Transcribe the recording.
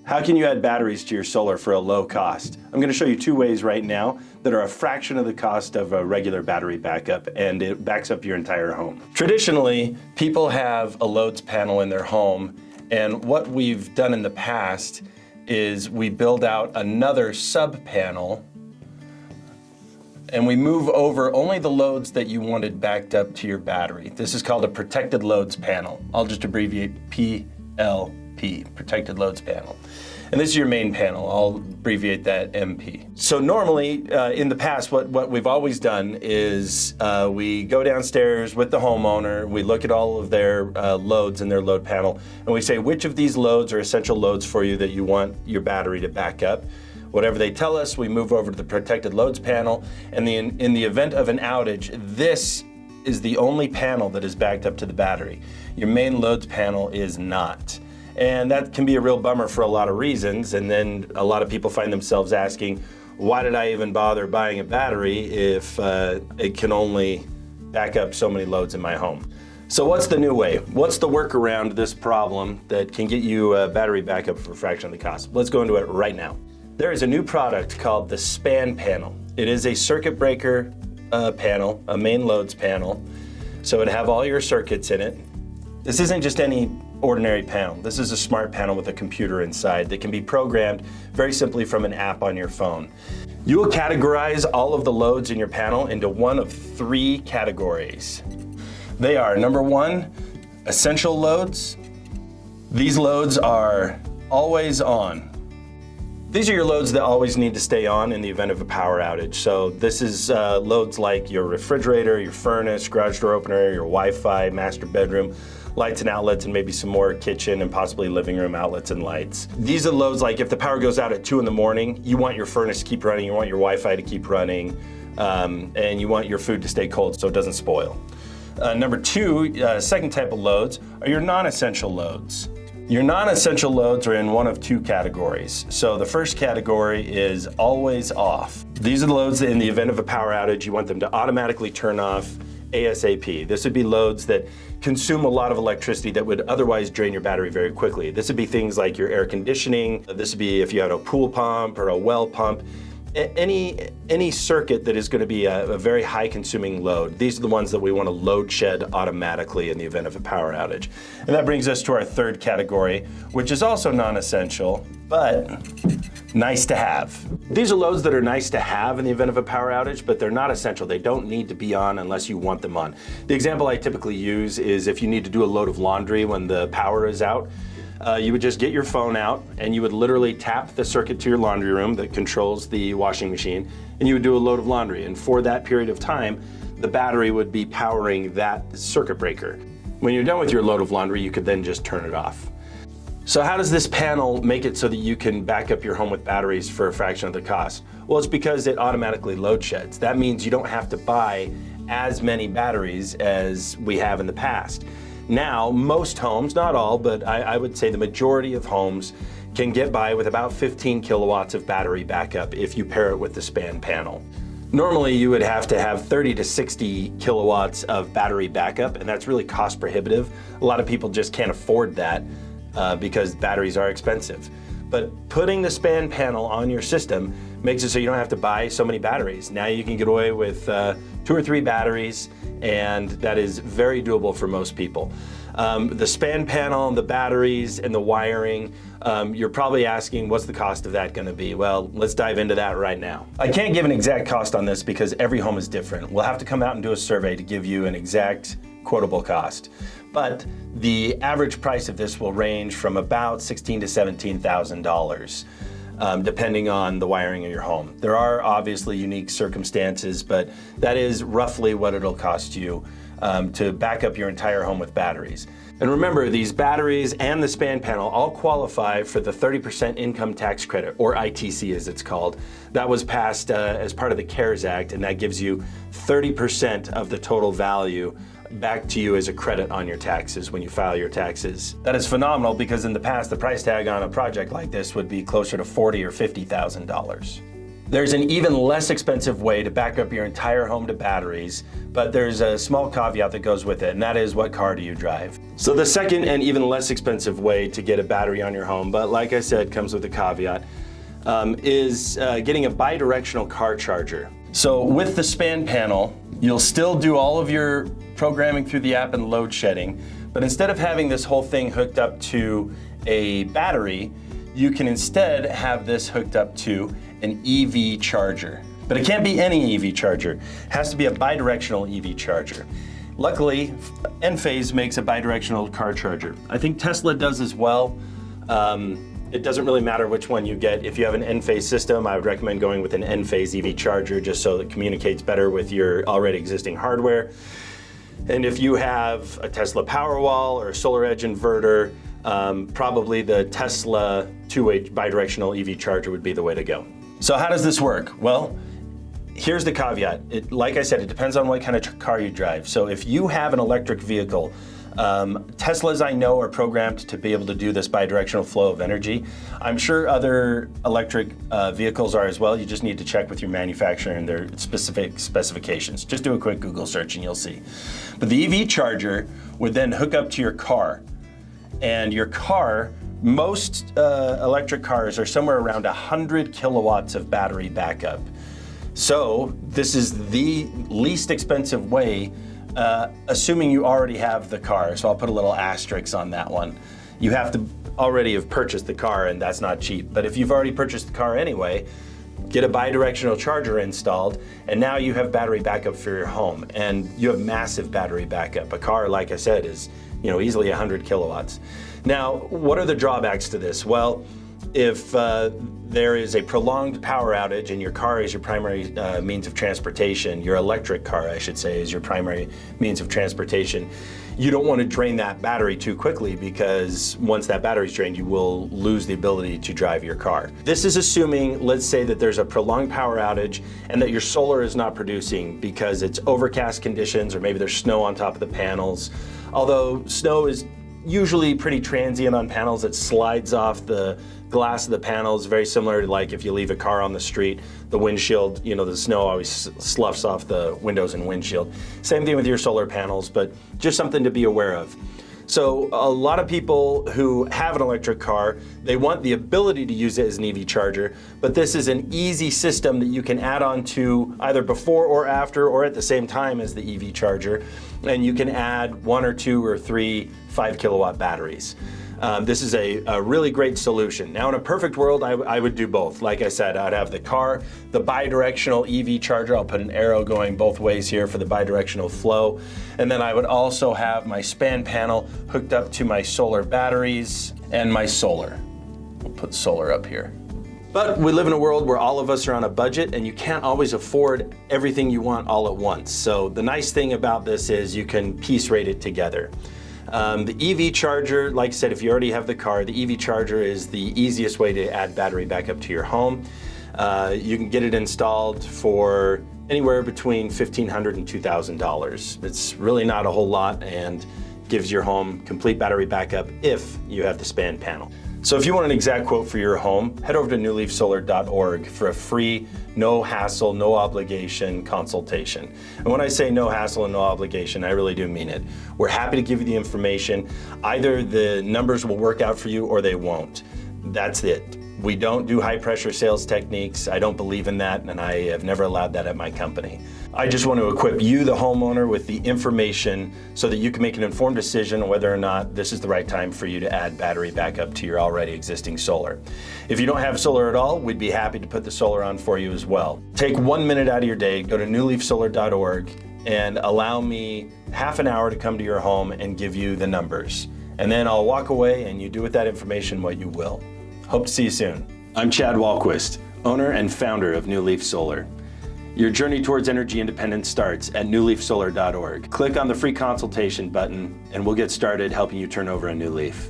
How can you add batteries to your solar for a low cost? I'm going to show you two ways right now that are a fraction of the cost of a regular battery backup, and it backs up your entire home. Traditionally, people have a loads panel in their home, and what we've done in the past is we build out another sub panel and we move over only the loads that you wanted backed up to your battery. This is called a protected loads panel. I'll just abbreviate PLP, protected loads panel. And this is your main panel. I'll abbreviate that MP. So normally, in the past, what we've always done is we go downstairs with the homeowner, we look at all of their loads in their load panel, and we say which of these loads are essential loads for you that you want your battery to back up. Whatever they tell us, we move over to the protected loads panel, and in the event of an outage, this is the only panel that is backed up to the battery. Your main loads panel is not. And that can be a real bummer for a lot of reasons, and then a lot of people find themselves asking, why did I even bother buying a battery if it can only back up so many loads in my home? So what's the new way? What's the workaround this problem that can get you a battery backup for a fraction of the cost? Let's go into it right now. There is a new product called the SPAN panel. It is a circuit breaker panel, a main loads panel. So it'd have all your circuits in it. This isn't just any ordinary panel. This is a smart panel with a computer inside that can be programmed very simply from an app on your phone. You will categorize all of the loads in your panel into one of three categories. They are, number one, essential loads. These loads are always on. These are your loads that always need to stay on in the event of a power outage. So this is loads like your refrigerator, your furnace, garage door opener, your Wi-Fi, master bedroom, lights and outlets, and maybe some more kitchen and possibly living room outlets and lights. These are loads like if the power goes out at 2 in the morning, you want your furnace to keep running, you want your Wi-Fi to keep running, and you want your food to stay cold so it doesn't spoil. Number two, second type of loads are your non-essential loads. Your non-essential loads are in one of two categories. So the first category is always off. These are the loads that in the event of a power outage, you want them to automatically turn off ASAP. This would be loads that consume a lot of electricity that would otherwise drain your battery very quickly. This would be things like your air conditioning. This would be if you had a pool pump or a well pump. Any circuit that is going to be a very high consuming load, these are the ones that we want to load shed automatically in the event of a power outage. And that brings us to our third category, which is also non-essential, but nice to have. These are loads that are nice to have in the event of a power outage, but they're not essential. They don't need to be on unless you want them on. The example I typically use is if you need to do a load of laundry when the power is out. You would just get your phone out and you would literally tap the circuit to your laundry room that controls the washing machine, and you would do a load of laundry. And for that period of time, the battery would be powering that circuit breaker. When you're done with your load of laundry, you could then just turn it off. So how does this panel make it so that you can back up your home with batteries for a fraction of the cost? Well, it's because it automatically load sheds. That means you don't have to buy as many batteries as we have in the past. Now, most homes, not all, but I would say the majority of homes can get by with about 15 kilowatts of battery backup if you pair it with the SPAN panel. Normally, you would have to have 30 to 60 kilowatts of battery backup, and that's really cost prohibitive. A lot of people just can't afford that because batteries are expensive. But putting the SPAN panel on your system makes it so you don't have to buy so many batteries. Now you can get away with 2 or 3 batteries, and that is very doable for most people. The SPAN panel, the batteries, and the wiring, you're probably asking, what's the cost of that gonna be? Well, let's dive into that right now. I can't give an exact cost on this because every home is different. We'll have to come out and do a survey to give you an exact quotable cost. But the average price of this will range from about $16,000 to $17,000. Depending on the wiring of your home. There are obviously unique circumstances, but that is roughly what it'll cost you to back up your entire home with batteries. And remember, these batteries and the SPAN panel all qualify for the 30% income tax credit, or ITC as it's called. That was passed as part of the CARES Act, and that gives you 30% of the total value back to you as a credit on your taxes when you file your taxes. That is phenomenal because in the past, the price tag on a project like this would be closer to $40,000 or $50,000. There's an even less expensive way to back up your entire home to batteries, but there's a small caveat that goes with it, and that is, what car do you drive? So So the second and even less expensive way to get a battery on your home, but like I said, comes with a caveat, is getting a bi-directional car charger. So with the SPAN panel, you'll still do all of your programming through the app and load shedding, but instead of having this whole thing hooked up to a battery, you can instead have this hooked up to an EV charger. But it can't be any EV charger. It has to be a bi-directional EV charger. Luckily, Enphase makes a bi-directional car charger. I think Tesla does as well. It doesn't really matter which one you get. If you have an Enphase system, I would recommend going with an Enphase EV charger just so it communicates better with your already existing hardware. And if you have a Tesla Powerwall or a SolarEdge inverter, probably the Tesla two-way bi-directional EV charger would be the way to go. So how does this work? Well, here's the caveat. Like I said, it depends on what kind of car you drive. So if you have an electric vehicle, Teslas I know are programmed to be able to do this bi-directional flow of energy. I'm sure other electric vehicles are as well. You just need to check with your manufacturer and their specific specifications. Just do a quick Google search and you'll see. But the EV charger would then hook up to your car. And your car, most electric cars are somewhere around 100 kilowatts of battery backup. So this is the least expensive way, assuming you already have the car. So I'll put a little asterisk on that one. You have to already have purchased the car, and that's not cheap. But if you've already purchased the car anyway, get a bi-directional charger installed, and now you have battery backup for your home, and you have massive battery backup. A car, like I said, is easily 100 kilowatts. Now, what are the drawbacks to this? Well, if there is a prolonged power outage and your car is your primary means of transportation, your electric car, I should say, is your primary means of transportation, you don't want to drain that battery too quickly, because once that battery's drained, you will lose the ability to drive your car. This is assuming, let's say that there's a prolonged power outage and that your solar is not producing because it's overcast conditions, or maybe there's snow on top of the panels. Although snow is usually pretty transient on panels, it slides off the glass of the panels, very similar to like if you leave a car on the street, the windshield, the snow always sloughs off the windows and windshield. Same thing with your solar panels, but just something to be aware of. So a lot of people who have an electric car, they want the ability to use it as an EV charger, but this is an easy system that you can add on to either before or after or at the same time as the EV charger, and you can add 1 or 2 or 3 5-kilowatt batteries. This is a really great solution. Now, in a perfect world, I would do both. Like I said, I'd have the car, the bi-directional EV charger. I'll put an arrow going both ways here for the bi-directional flow. And then I would also have my SPAN panel hooked up to my solar batteries and my solar. We'll put solar up here. But we live in a world where all of us are on a budget, and you can't always afford everything you want all at once. So the nice thing about this is you can piece rate it together. The EV charger, like I said, if you already have the car, the EV charger is the easiest way to add battery backup to your home. You can get it installed for anywhere between $1,500 and $2,000. It's really not a whole lot and gives your home complete battery backup if you have the SPAN panel. So if you want an exact quote for your home, head over to newleafsolar.org for a free, no hassle, no obligation consultation. And when I say no hassle and no obligation, I really do mean it. We're happy to give you the information. Either the numbers will work out for you or they won't. That's it. We don't do high pressure sales techniques. I don't believe in that, and I have never allowed that at my company. I just want to equip you, the homeowner, with the information so that you can make an informed decision on whether or not this is the right time for you to add battery backup to your already existing solar. If you don't have solar at all, we'd be happy to put the solar on for you as well. Take 1 minute out of your day, go to newleafsolar.org, and allow me half an hour to come to your home and give you the numbers. And then I'll walk away and you do with that information what you will. Hope to see you soon. I'm Chad Walquist, owner and founder of New Leaf Solar. Your journey towards energy independence starts at newleafsolar.org. Click on the free consultation button and we'll get started helping you turn over a new leaf.